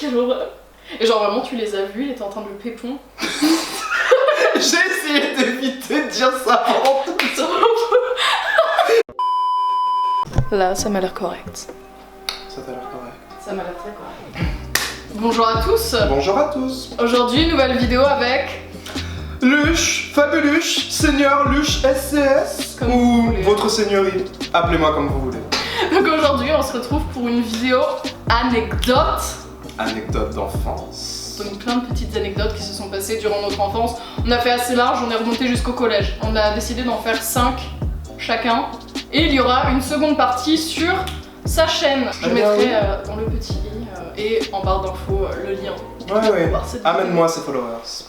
Quelle horreur. Et genre vraiment tu les as vus, il était en train de le pépon. J'ai essayé d'éviter de dire ça pendant tout le temps. Là ça m'a l'air correct. Ça t'a l'air correct. Ça m'a l'air très correct. Bonjour à tous. Bonjour à tous. Aujourd'hui nouvelle vidéo avec... Luche, Fabuluche, Seigneur Luche SCS Comme ou vous voulez. votre seigneurie. Appelez-moi comme vous voulez. Donc aujourd'hui on se retrouve pour une vidéo anecdote. Anecdote d'enfance. Donc plein de petites anecdotes qui se sont passées durant notre enfance. On a fait assez large, on est remonté jusqu'au collège. On a décidé d'en faire 5 chacun. Et il y aura une seconde partie sur sa chaîne. Je mettrai dans le petit i et en barre d'infos le lien. Ouais. Voir cette Amène-moi ces followers.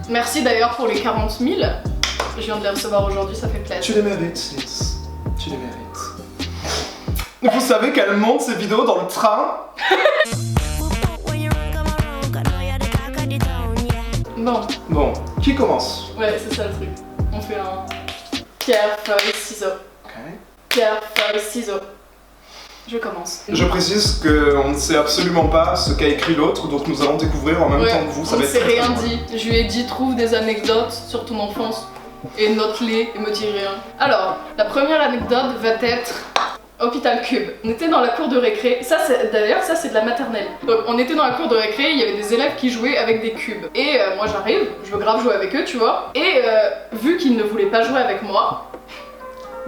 Merci d'ailleurs pour les 40 000. Je viens de les recevoir aujourd'hui, ça fait plaisir. Tu les mérites, Sis. Tu les mérites. Vous savez qu'elle monte ces vidéos dans le train. Bon, qui commence? Ouais, c'est ça le truc. On fait un pierre, feuille, ciseaux. Ok. Pierre, feuille, ciseaux. Je commence. Je précise qu'on ne sait absolument pas ce qu'a écrit l'autre, donc nous allons découvrir en même temps que vous. Ça on va ne être s'est très, rien très dit. Je lui ai dit trouve des anecdotes sur ton enfance et note-les et me dis rien. Alors, la première anecdote va être Hôpital Cube. On était dans la cour de récré. D'ailleurs, ça c'est de la maternelle. Donc on était dans la cour de récré, il y avait des élèves qui jouaient avec des cubes. Et moi j'arrive, je veux grave jouer avec eux, tu vois. Et vu qu'ils ne voulaient pas jouer avec moi,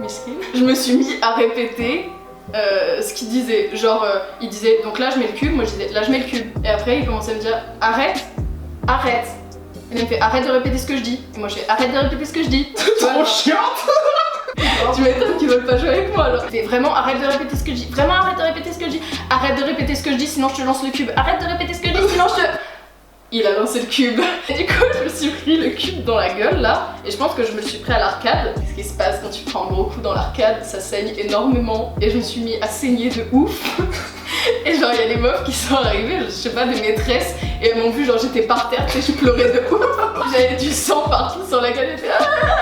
miskin, je me suis mis à répéter ce qu'il disait. Genre, il disait donc là je mets le cube, moi je disais là je mets le cube. Et après il commençait à me dire arrête, arrête. Et il me fait arrête de répéter ce que je dis. Et moi je fais arrête de répéter ce que je dis. trop chiante. Tu m'étonnes qu'ils veulent pas jouer avec moi alors. Fais vraiment arrête de répéter ce que je dis. Vraiment arrête de répéter ce que je dis. Arrête de répéter ce que je dis sinon je te lance le cube. Arrête de répéter ce que je dis sinon je te... Il a lancé le cube. Et du coup je me suis pris le cube dans la gueule là. Et je pense que je me le suis pris à l'arcade. Ce qui se passe quand tu prends un gros coup dans l'arcade, ça saigne énormément. Et je me suis mis à saigner de ouf. Et genre il y a des meufs qui sont arrivées, je sais pas, des maîtresses. Et elles m'ont vu genre j'étais par terre et je pleurais de ouf. J'avais du sang partout sur la gueule.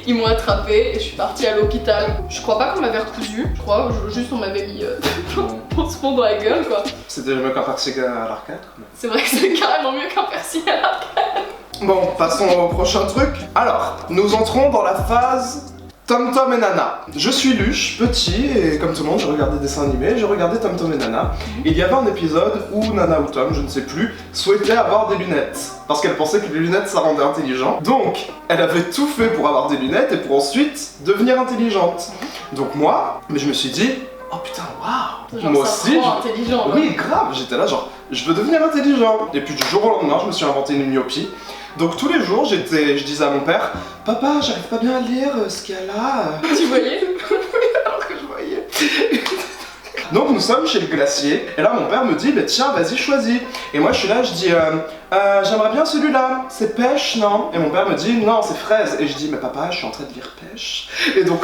Ils m'ont attrapée et je suis partie à l'hôpital. Je crois pas qu'on m'avait recousu, je crois, juste on m'avait mis un pansement dans la gueule quoi. C'était mieux qu'un persil à l'arcade. C'est vrai que c'est carrément mieux qu'un persil à l'arcade. Bon, passons au prochain truc. Alors, nous entrons dans la phase Tom Tom et Nana. Je suis Luche, petit, et comme tout le monde, je regardais des dessins animés, j'ai regardé Tom Tom et Nana. Il y avait un épisode où Nana ou Tom, je ne sais plus, souhaitait avoir des lunettes. Parce qu'elle pensait que les lunettes, ça rendait intelligent. Donc, elle avait tout fait pour avoir des lunettes et pour ensuite devenir intelligente. Donc moi, mais je me suis dit, oh putain, waouh! Genre Moi ça aussi, rend intelligent. Ouais. oui, grave, j'étais là genre, je veux devenir intelligent. Et puis du jour au lendemain, je me suis inventé une myopie. Donc tous les jours, je disais à mon père, papa, j'arrive pas bien à lire ce qu'il y a là. Tu voyais? Alors que je voyais. Donc nous sommes chez le glacier, et là mon père me dit, bah tiens, vas-y, choisis. Et moi je suis là, je dis, j'aimerais bien celui-là, c'est pêche, non? Et mon père me dit, non, c'est fraise. Et je dis, mais papa, je suis en train de lire pêche. Et donc,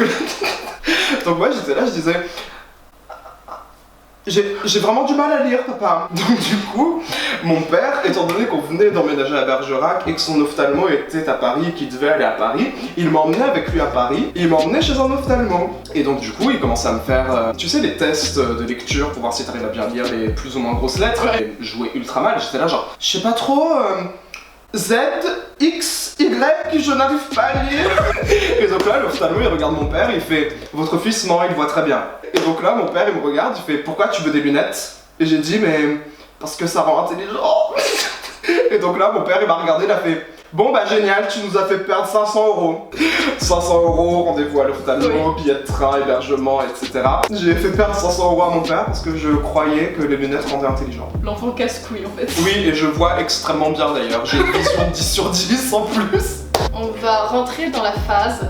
donc moi j'étais là, je disais, j'ai vraiment du mal à lire, papa. Donc du coup, mon père, étant donné qu'on venait d'emménager à Bergerac et que son ophtalmo était à Paris, qu'il devait aller à Paris, il m'emmenait avec lui à Paris, et il m'emmenait chez un ophtalmo. Et donc du coup, il commençait à me faire, tu sais, les tests de lecture pour voir si t'arrives à bien lire les plus ou moins grosses lettres. Ouais. Et je jouais ultra mal, j'étais là genre, je sais pas trop... Z, X, Y, je n'arrive pas à lire. Et donc là, l'ophtalmo, il regarde mon père, il fait « Votre fils, non, il voit très bien. » Et donc là, mon père, il me regarde, il fait « Pourquoi tu veux des lunettes ?» Et j'ai dit « Mais parce que ça rend intelligent. » Et donc là, mon père, il m'a regardé, il a fait « Bon bah génial, tu nous as fait perdre 500 €. 500 €, rendez-vous à l'ophtalmo, billet de train, hébergement, etc. J'ai fait perdre 500 € à mon père parce que je croyais que les lunettes rendaient intelligent. L'enfant casse-couille en fait. Oui, et je vois extrêmement bien d'ailleurs. J'ai une vision de 10 sur 10 en plus. On va rentrer dans la phase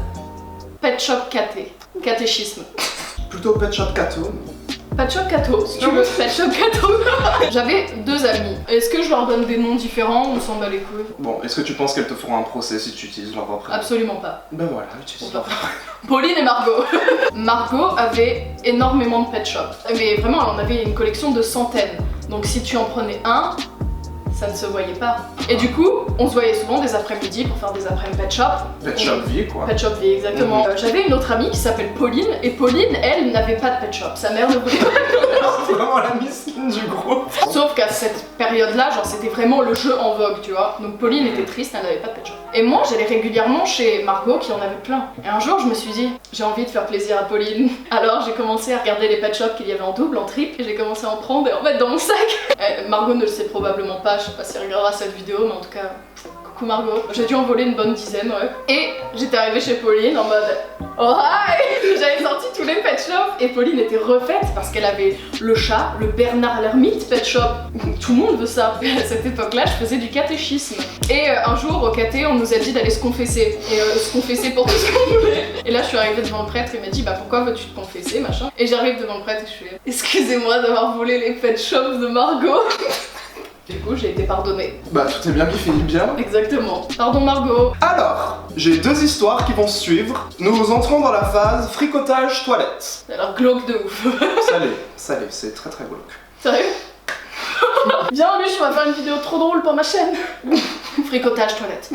Pet Shop Caté. Catéchisme. Plutôt Pet Shop Cato. Pet Shop Cato, si tu veux. Pet Shop Cato. J'avais 2 amis. Est-ce que je leur donne des noms différents ou on s'en bat les couilles? Bon, est-ce que tu penses qu'elles te feront un procès si tu utilises leur vrai prénom? Absolument pas. Ben voilà, utilise leur vrai prénom. Pauline et Margot. Margot avait énormément de pet shops. Mais vraiment, elle en avait une collection de centaines. Donc si tu en prenais un, ça ne se voyait pas. Et du coup, on se voyait souvent des après-midi pour faire des après-midi pet shop. Pet shop vie quoi. Pet shop vie, exactement. J'avais une autre amie qui s'appelle Pauline, et Pauline, elle, n'avait pas de pet shop. Sa mère ne voulait pas. C'est vraiment la miskine du groupe. Sauf qu'à cette période-là, genre c'était vraiment le jeu en vogue, tu vois. Donc Pauline était triste, elle n'avait pas de pet shop. Et moi, j'allais régulièrement chez Margot qui en avait plein. Et un jour, je me suis dit, j'ai envie de faire plaisir à Pauline. Alors j'ai commencé à regarder les pet shops qu'il y avait en double, en triple, et j'ai commencé à en prendre et en mettre dans mon sac. Margot ne le sait probablement pas, je sais pas si elle regardera cette vidéo, mais en tout cas, coucou Margot. J'ai dû en voler une bonne dizaine, ouais. Et j'étais arrivée chez Pauline en mode oh hi. J'avais sorti tous les pet shops et Pauline était refaite parce qu'elle avait le chat, le Bernard l'ermite pet shop. Tout le monde veut ça. À cette époque-là, je faisais du catéchisme. Et un jour, au caté, on nous a dit d'aller se confesser. Et se confesser pour tout ce qu'on voulait. Et là, je suis arrivée devant le prêtre et il m'a dit bah pourquoi veux-tu te confesser, machin. Et j'arrive devant le prêtre et je fais excusez-moi d'avoir volé les pet shops de Margot. Du coup, j'ai été pardonnée. Bah, tout est bien qui finit bien. Exactement. Pardon Margot. Alors, j'ai deux histoires qui vont suivre. Nous entrons dans la phase fricotage toilette. Ça a l'air glauque de ouf. Salé, c'est très très glauque. Sérieux? Bienvenue, je vais faire une vidéo trop drôle pour ma chaîne. Fricotage toilette.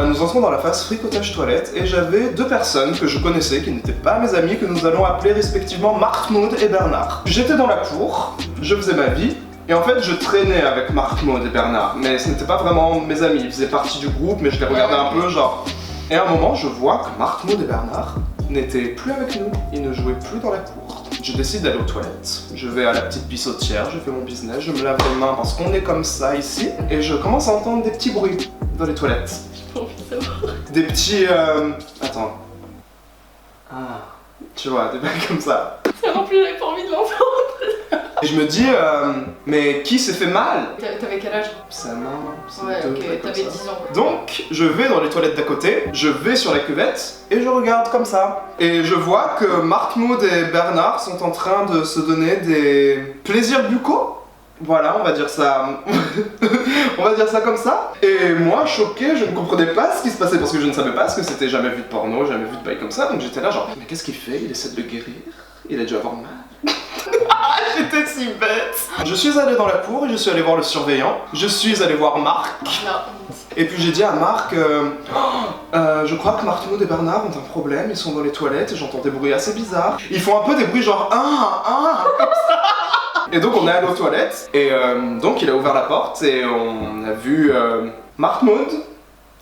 Nous entrons dans la phase fricotage toilette et j'avais deux personnes que je connaissais qui n'étaient pas mes amis, que nous allons appeler respectivement Marc-Maud et Bernard. J'étais dans la cour, je faisais ma vie. Et en fait, je traînais avec Marc-Maud et Bernard, mais ce n'étaient pas vraiment mes amis, ils faisaient partie du groupe, mais je les regardais un peu genre... Et à un moment, je vois que Marc-Maud et Bernard n'étaient plus avec nous, ils ne jouaient plus dans la cour. Je décide d'aller aux toilettes, je vais à la petite pissotière, je fais mon business, je me lave les mains parce qu'on est comme ça ici, et je commence à entendre des petits bruits dans les toilettes. J'ai envie de savoir. Des petits... Attends. Ah... Tu vois, des bails comme ça. Ça non plus, j'avais pas envie de l'entendre. Et je me dis, mais qui s'est fait mal? T'avais quel âge? Sa main, Ouais, ok, t'avais 10 ans. Donc, je vais dans les toilettes d'à côté, je vais sur la cuvette et je regarde comme ça. Et je vois que Marc-Maud et Bernard sont en train de se donner des plaisirs buccaux. Voilà, on va dire ça. On va dire ça comme ça. Et moi, choqué, je ne comprenais pas ce qui se passait parce que je ne savais pas ce que c'était. Jamais vu de porno, jamais vu de bail comme ça. Donc j'étais là, genre, mais qu'est-ce qu'il fait? Il essaie de le guérir? Il a dû avoir mal. Ah, j'étais si bête. Je suis allé dans la cour et je suis allé voir le surveillant. Je suis allé voir Marc. Non. Et puis j'ai dit à Marc, je crois que Marc-Maud et Bernard ont un problème. Ils sont dans les toilettes et j'entends des bruits assez bizarres. Ils font un peu des bruits genre comme ça. Et donc on est allé aux toilettes et donc il a ouvert la porte et on a vu Marc-Maud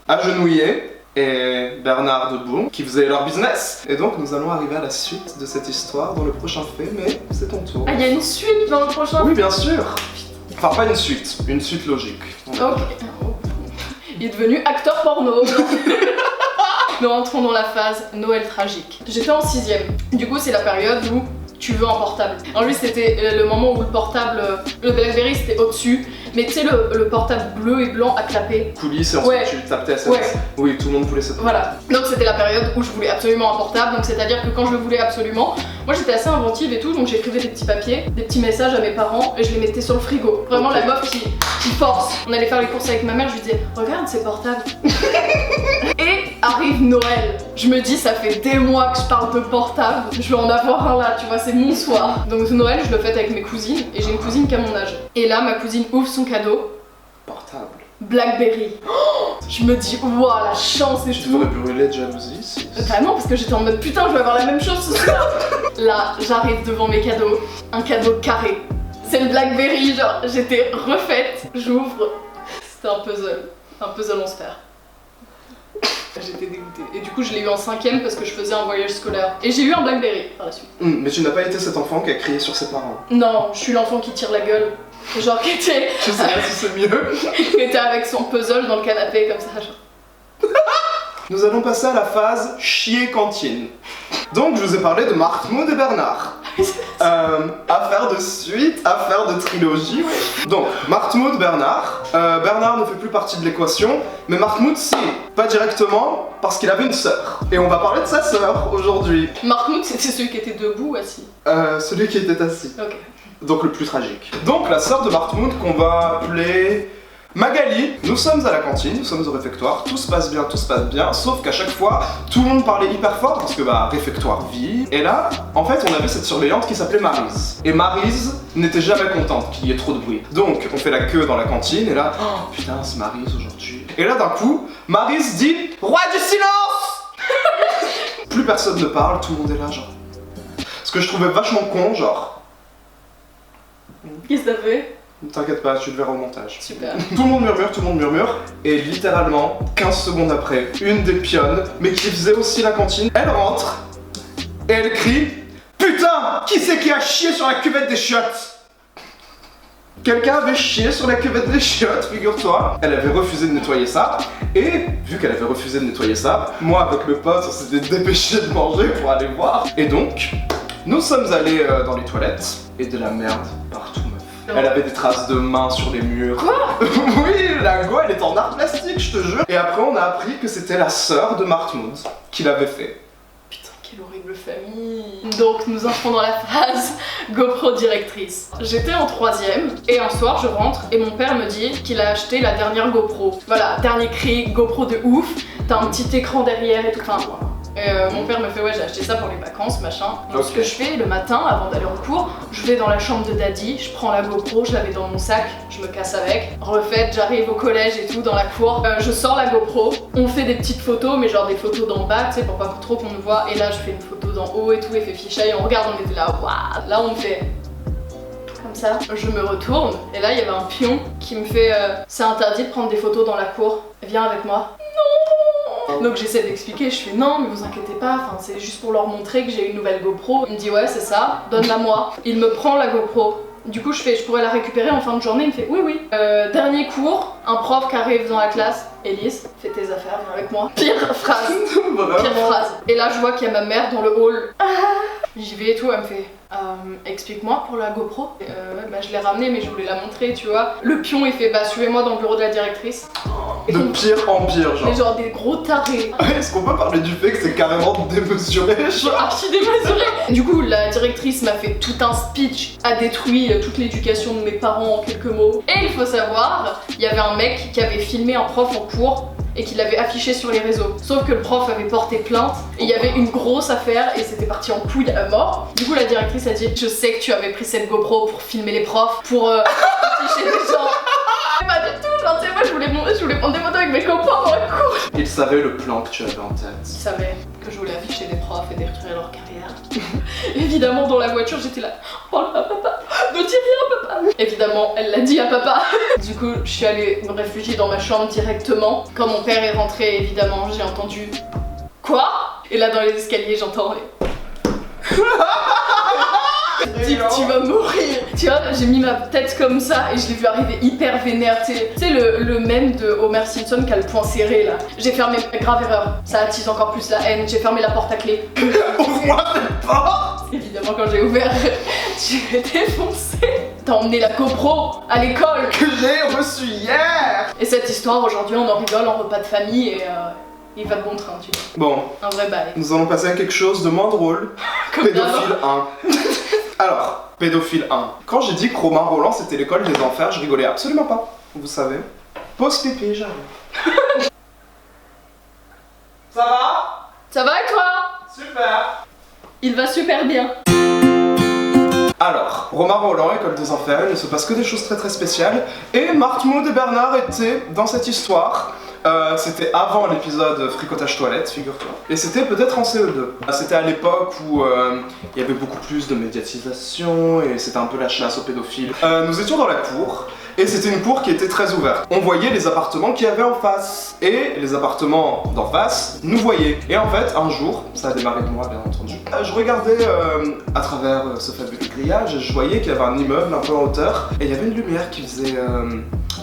agenouillé et Bernard debout qui faisaient leur business. Et donc nous allons arriver à la suite de cette histoire dans le prochain fait, mais c'est ton tour. Ah, il y a une suite dans le prochain? Oui, bien sûr. Enfin pas une suite logique. Ok. Il est devenu acteur porno. Nous rentrons dans la phase Noël tragique. J'étais en 6ème. Du coup c'est la période où tu veux un portable. En lui c'était le moment où le portable, le Blackberry c'était au-dessus, mais tu sais le portable bleu et blanc à clapper. Coulisses et ensuite tu tapes tes SMS. Ouais. Oui, tout le monde voulait ça. Voilà. Donc c'était la période où je voulais absolument un portable, donc c'est-à-dire que quand je le voulais absolument, moi j'étais assez inventive et tout, donc j'écrivais des petits papiers, des petits messages à mes parents et je les mettais sur le frigo. Vraiment la meuf qui force. On allait faire les courses avec ma mère, je lui disais regarde c'est portable. Et arrive Noël. Je me dis ça fait des mois que je parle de portable, je vais en avoir un là, tu vois, c'est mon soir. Donc Noël je le fête avec mes cousines et j'ai une cousine qui a mon âge. Et là ma cousine ouvre son cadeau. Portable. Blackberry. Oh, je me dis waouh la chance et tu tout. Tu devrais brûler de jalousie. Vraiment parce que j'étais en mode putain je vais avoir la même chose ce soir. Là j'arrive devant mes cadeaux, un cadeau carré. C'est le Blackberry, genre j'étais refaite, j'ouvre, c'était un puzzle en sphère. J'étais dégoûtée. Et du coup je l'ai eu en 5ème parce que je faisais un voyage scolaire. Et j'ai eu un Blackberry par la suite. Mais tu n'as pas été cet enfant qui a crié sur ses parents. Non, je suis l'enfant qui tire la gueule. Genre qui était... Je sais pas si c'est mieux. Qui était avec son puzzle dans le canapé comme ça genre. Nous allons passer à la phase chier cantine. Donc je vous ai parlé de Marc-Maud et Bernard. Affaire de suite, affaire de trilogie. Donc Marc-Maud, Bernard. Bernard ne fait plus partie de l'équation, mais Marc-Maud si. Pas directement, parce qu'il avait une sœur. Et on va parler de sa sœur aujourd'hui. Marc-Maud c'était celui qui était debout ou assis? Celui qui était assis. Ok. Donc le plus tragique. Donc la sœur de Marc-Maud qu'on va appeler Magali, nous sommes à la cantine, nous sommes au réfectoire, tout se passe bien, sauf qu'à chaque fois, tout le monde parlait hyper fort parce que bah, réfectoire vie. Et là, en fait, on avait cette surveillante qui s'appelait Maryse. Et Maryse n'était jamais contente qu'il y ait trop de bruit. Donc, on fait la queue dans la cantine et là, oh putain, c'est Maryse aujourd'hui. Et là, d'un coup, Maryse dit roi du silence. Plus personne ne parle, tout le monde est là, genre. Ce que je trouvais vachement con, genre. Qu'est-ce que t'as fait? T'inquiète pas, tu le verras au montage. Super. Tout le monde murmure, et littéralement, 15 secondes après, une des pionnes, mais qui faisait aussi la cantine, elle rentre, et elle crie « Putain, qui c'est qui a chié sur la cuvette des chiottes ?» Quelqu'un avait chié sur la cuvette des chiottes, figure-toi. Elle avait refusé de nettoyer ça, et vu qu'elle avait refusé de nettoyer ça, moi avec le pote, on s'était dépêché de manger pour aller voir. Et donc, nous sommes allés dans les toilettes, et de la merde partout. Elle avait des traces de mains sur les murs. Quoi? Oui, la go, elle est en art plastique, je te jure. Et après, on a appris que c'était la sœur de Martmood qui l'avait fait. Putain, quelle horrible famille. Donc, nous entrons dans la phase GoPro directrice. J'étais en 3ème, et un soir, je rentre, et mon père me dit qu'il a acheté la dernière GoPro. Voilà, dernier cri, GoPro de ouf. T'as un petit écran derrière et tout. Enfin, voilà. Et mon père me fait ouais, j'ai acheté ça pour les vacances, machin. Donc ce que je fais le matin avant d'aller en cours, je vais dans la chambre de daddy, je prends la GoPro, je la mets dans mon sac, je me casse avec. Refaite, j'arrive au collège et tout dans la cour, je sors la GoPro, on fait des petites photos, mais genre des photos d'en bas, tu sais, pour pas trop qu'on nous voit. Et là je fais une photo d'en haut et tout, et fait ficha et on regarde, on était là, waouh. Là on me fait comme ça, je me retourne et là il y avait un pion qui me fait c'est interdit de prendre des photos dans la cour, viens avec moi. Donc j'essaie d'expliquer, je fais non mais vous inquiétez pas, enfin c'est juste pour leur montrer que j'ai une nouvelle GoPro. Il me dit ouais c'est ça, donne-la moi. Il me prend la GoPro. Du coup je fais je pourrais la récupérer en fin de journée, il me fait oui oui. Dernier cours, un prof qui arrive dans la classe, Élise, fais tes affaires, viens avec moi. Pire phrase. Pire phrase. Et là je vois qu'il y a ma mère dans le hall. J'y vais et tout, elle me fait explique-moi pour la GoPro. Bah je l'ai ramenée mais je voulais la montrer tu vois. Le pion il fait bah suivez-moi dans le bureau de la directrice. De pire en pire genre. Mais genre des gros tarés. Est-ce qu'on peut parler du fait que c'est carrément démesuré genre? Archi démesuré. Du coup la directrice m'a fait tout un speech, a détruit toute l'éducation de mes parents en quelques mots. Et il faut savoir, il y avait un mec qui avait filmé un prof en cours et qui l'avait affiché sur les réseaux. Sauf que le prof avait porté plainte et il y avait une grosse affaire et c'était parti en couille à mort. Du coup la directrice a dit je sais que tu avais pris cette GoPro pour filmer les profs, pour afficher des gens. Pas du tout, genre tu sais moi je voulais prendre des photos avec mes copains dans la cour. Il savait le plan que tu avais en tête. Il savait que je voulais afficher des profs et détruire leur carrière. Évidemment dans la voiture j'étais là, oh là papa, ne dis rien papa. Évidemment elle l'a dit à papa. Du coup je suis allée me réfugier dans ma chambre directement. Quand mon père est rentré évidemment j'ai entendu quoi. Et là dans les escaliers j'entends tu vas mourir. Tu vois, j'ai mis ma tête comme ça et je l'ai vu arriver hyper vénère. Tu sais le mème de Homer Simpson qui a le poing serré là. J'ai fermé, grave erreur, ça attise encore plus la haine. J'ai fermé la porte à clé. Ouvre-moi cette porte. Évidemment quand j'ai ouvert, j'ai défoncé. T'as emmené la GoPro à l'école que j'ai reçu hier. Et cette histoire aujourd'hui on en rigole en repas de famille et il va de bon train tu vois. Bon, un vrai bail. Nous allons passer à quelque chose de moins drôle. Pédophile 1. Alors, pédophile 1. Quand j'ai dit que Romain Roland c'était l'école des enfers, je rigolais absolument pas. Vous savez. Pause pipi, j'arrive. Ça va? Ça va et toi? Super. Il va super bien. Alors, Romain Roland, école des enfers, il ne se passe que des choses très très spéciales. Et Martmood et Bernard étaient dans cette histoire. C'était avant l'épisode Fricotage Toilette, figure-toi. Et c'était peut-être en CE2. C'était à l'époque où il y avait beaucoup plus de médiatisation et c'était un peu la chasse aux pédophiles. Nous étions dans la cour. Et c'était une cour qui était très ouverte. On voyait les appartements qu'il y avait en face. Et les appartements d'en face nous voyaient. Et en fait, un jour, ça a démarré de moi bien entendu, je regardais à travers ce fabuleux grillage et je voyais qu'il y avait un immeuble un peu en hauteur. Et il y avait une lumière qui faisait...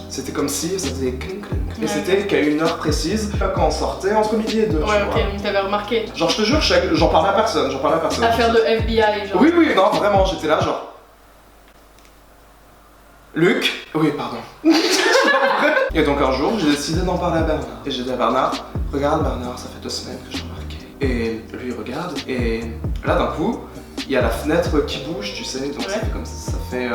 c'était comme si ça faisait clink clink. Et c'était qu'à une heure précise, quand on sortait entre midi et 2. Ouais, ok, t'avais remarqué. Genre, je te jure, j'en parlais à personne, Affaire de FBI, genre. Oui, oui, non, vraiment, j'étais là, genre... Luc? Oui, pardon. Et donc un jour, j'ai décidé d'en parler à Bernard. Et j'ai dit à Bernard, regarde Bernard, ça fait 2 semaines que j'ai remarqué. Et lui il regarde, et là d'un coup, il y a la fenêtre qui bouge, tu sais, donc ça fait comme ça, ça fait...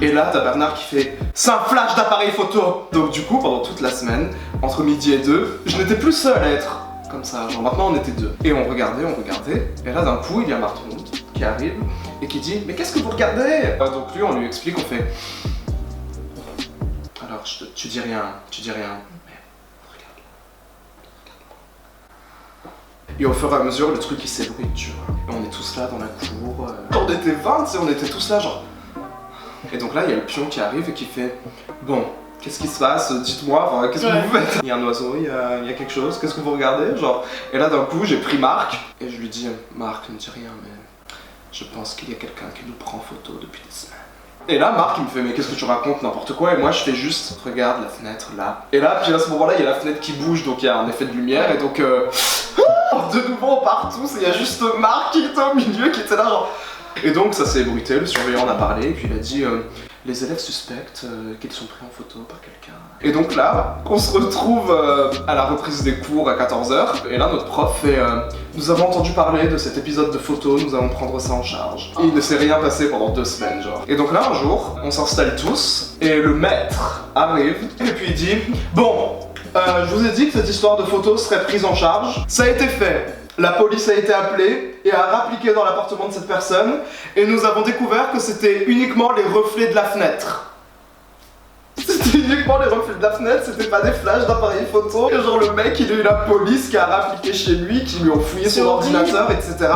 Et là, t'as Bernard qui fait « C'est un flash d'appareil photo !» Donc du coup, pendant toute la semaine, entre midi et 2, je n'étais plus seul à être comme ça. Genre maintenant, on était 2. Et on regardait. Et là, d'un coup, il y a Martin qui arrive et qui dit « Mais qu'est-ce que vous regardez ?» Donc lui, on lui explique, on fait « Alors, tu dis rien. Mais regarde. Et au fur et à mesure, le truc il s'ébruite, tu vois. Et on est tous là dans la cour. On était 20, tu sais, on était tous là, genre. Et donc là, il y a le pion qui arrive et qui fait bon, qu'est-ce qui se passe? Dites-moi, enfin, qu'est-ce que vous faites? Il y a un oiseau, il y a quelque chose, qu'est-ce que vous regardez? Genre. Et là, d'un coup, j'ai pris Marc et je lui dis Marc, ne dis rien, mais je pense qu'il y a quelqu'un qui nous prend en photo depuis des semaines. Et là, Marc, il me fait mais qu'est-ce que tu racontes, n'importe quoi? Et moi, je fais juste regarde la fenêtre là. Et là, puis à ce moment-là, il y a la fenêtre qui bouge, donc il y a un effet de lumière et donc. De nouveau on part tous et il y a juste Marc qui était au milieu qui était là genre. Et donc ça s'est ébruité, le surveillant en a parlé et puis il a dit les élèves suspectent qu'ils sont pris en photo par quelqu'un. Et donc là, on se retrouve à la reprise des cours à 14h et là notre prof fait nous avons entendu parler de cet épisode de photo, nous allons prendre ça en charge. Et il ne s'est rien passé pendant 2 semaines genre. Et donc là un jour, on s'installe tous et le maître arrive et puis il dit bon, je vous ai dit que cette histoire de photo serait prise en charge. Ça a été fait. La police a été appelée et a rappliqué dans l'appartement de cette personne et nous avons découvert que c'était uniquement les reflets de la fenêtre. C'était uniquement les reflets de la fenêtre, c'était pas des flashs d'appareil photo. Et genre le mec, il a eu la police qui a rappliqué chez lui, qui lui ont fouillé son ordinateur, etc.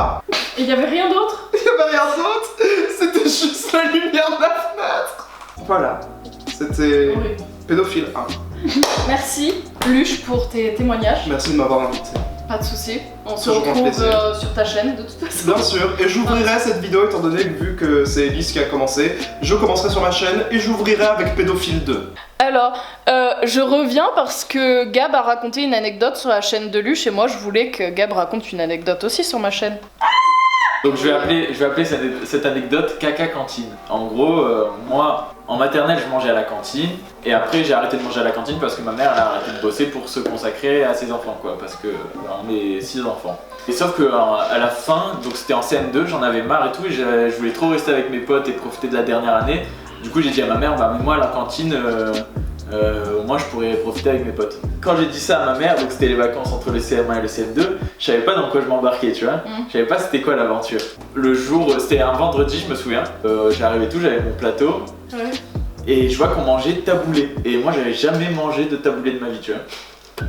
Et il y avait rien d'autre? Il y avait rien d'autre. C'était juste la lumière de la fenêtre. Voilà. C'était pédophile 1. Merci Luche pour tes témoignages. Merci de m'avoir invité. Pas de soucis, on se Toujours un retrouve plaisir. sur ta chaîne de toute façon. Bien sûr, et j'ouvrirai cette vidéo étant donné que vu que c'est Elise qui a commencé, je commencerai sur ma chaîne et j'ouvrirai avec Pédophile 2. Alors, je reviens parce que Gab a raconté une anecdote sur la chaîne de Luche et moi je voulais que Gab raconte une anecdote aussi sur ma chaîne. Donc je vais appeler cette anecdote caca cantine. En gros, moi en maternelle je mangeais à la cantine et après j'ai arrêté de manger à la cantine parce que ma mère elle a arrêté de bosser pour se consacrer à ses enfants quoi, parce que on est 6 enfants. Et sauf que à la fin, donc c'était en CM2, j'en avais marre et tout et je voulais trop rester avec mes potes et profiter de la dernière année. Du coup j'ai dit à ma mère bah mets-moi à la cantine. Au moins je pourrais profiter avec mes potes. Quand j'ai dit ça à ma mère, donc c'était les vacances entre le CM1 et le CM2, je savais pas dans quoi je m'embarquais, tu vois. Je savais pas c'était quoi l'aventure. Le jour, c'était un vendredi, je me souviens. J'arrivais tout, j'avais mon plateau. Ouais. Et je vois qu'on mangeait taboulé. Et moi j'avais jamais mangé de taboulé de ma vie, tu vois.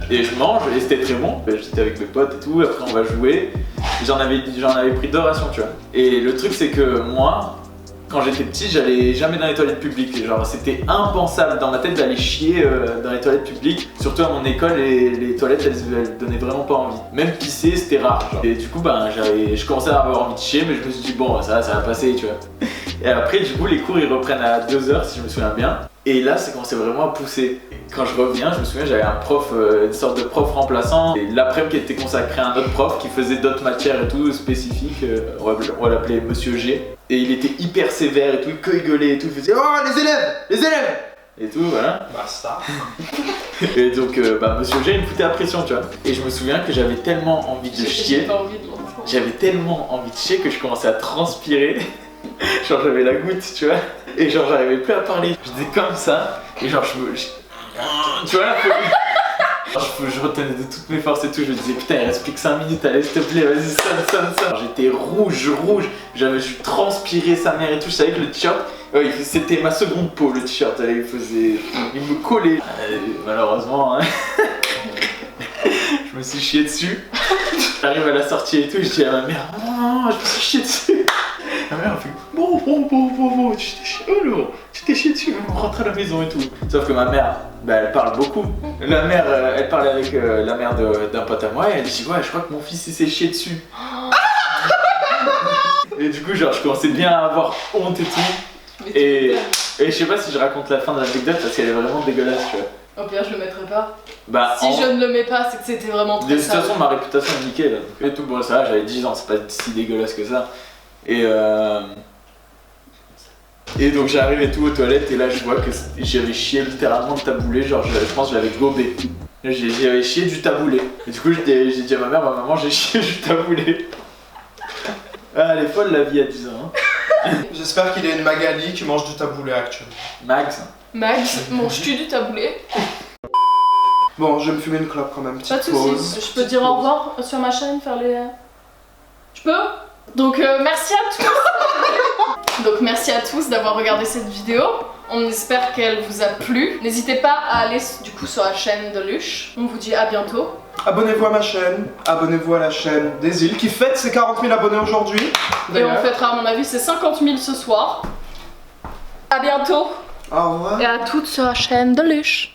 Et je mange et c'était très bon. J'étais avec mes potes et tout, après on va jouer. J'en avais pris 2 rations, tu vois. Et le truc c'est que moi, quand j'étais petit, j'allais jamais dans les toilettes publiques. Genre, c'était impensable dans ma tête d'aller chier dans les toilettes publiques. Surtout à mon école, les toilettes elles donnaient vraiment pas envie. Même pisser, c'était rare. Genre. Et du coup, ben, je commençais à avoir envie de chier, mais je me suis dit, bon, ça va passer, tu vois. Et après, du coup, les cours ils reprennent à 2h, si je me souviens bien. Et là, ça commençait vraiment à pousser. Quand je reviens, je me souviens, j'avais un prof, une sorte de prof remplaçant. Et l'après-midi qui était consacré à un autre prof qui faisait d'autres matières et tout, spécifiques. On va l'appeler Monsieur G. Et il était hyper sévère et tout, il gueulait et tout, il faisait oh les élèves et tout, voilà. Basta. Et donc, Monsieur G, il me foutait la pression, tu vois. Et je me souviens que j'avais tellement envie de chier. J'avais tellement envie de chier que je commençais à transpirer. Genre, j'avais la goutte, tu vois. Et genre, j'arrivais plus à parler. J'étais comme ça. Et genre, tu vois, je retenais de toutes mes forces et tout, je me disais putain il reste plus que 5 minutes, allez s'il te plaît, vas-y sonne. J'étais rouge, j'avais transpiré sa mère et tout, je savais que le t-shirt, c'était ma seconde peau le t-shirt, il me collait. Malheureusement, hein. Je me suis chié dessus. J'arrive à la sortie et tout, je dis à ma mère, je me suis chié dessus. Ma mère elle fait bon, tu t'es chié dessus, on rentre à la maison et tout. Sauf que ma mère, elle parle beaucoup. La mère, elle parlait avec la mère d'un pote à moi et elle dit ouais, je crois que mon fils il s'est chié dessus. Et du coup, genre, je commençais bien à avoir honte et tout. Et je sais pas si je raconte la fin de l'anecdote parce qu'elle est vraiment dégueulasse, tu vois. Au pire, je le mettrai pas. Si je ne le mets pas, c'est que c'était vraiment très sale. De toute façon, ma réputation est nickel. Et tout, bon, ça va, j'avais 10 ans, c'est pas si dégueulasse que ça. Et donc j'arrive et tout aux toilettes et là je vois que j'avais chié littéralement le taboulé, genre je pense que je l'avais gobé. J'avais chié du taboulé. Et du coup j'ai dit à ma mère, maman j'ai chié du taboulé. Ah elle est folle la vie à 10 ans. Hein. J'espère qu'il y a une Magali qui mange du taboulé actuellement. Max. Max, manges-tu du taboulé? Bon, je vais me fumer une clope quand même, petite Pas de pause. soucis. Je peux dire au revoir sur ma chaîne, faire les. Je peux? Donc merci à tous. Donc merci à tous d'avoir regardé cette vidéo. On espère qu'elle vous a plu. N'hésitez pas à aller du coup sur la chaîne de Luche. On vous dit à bientôt. Abonnez-vous à ma chaîne, abonnez-vous à la chaîne des îles qui fête ses 40 000 abonnés aujourd'hui. Et on fêtera à mon avis ses 50 000 ce soir. À bientôt. Au revoir. Et à toutes sur la chaîne de Luche.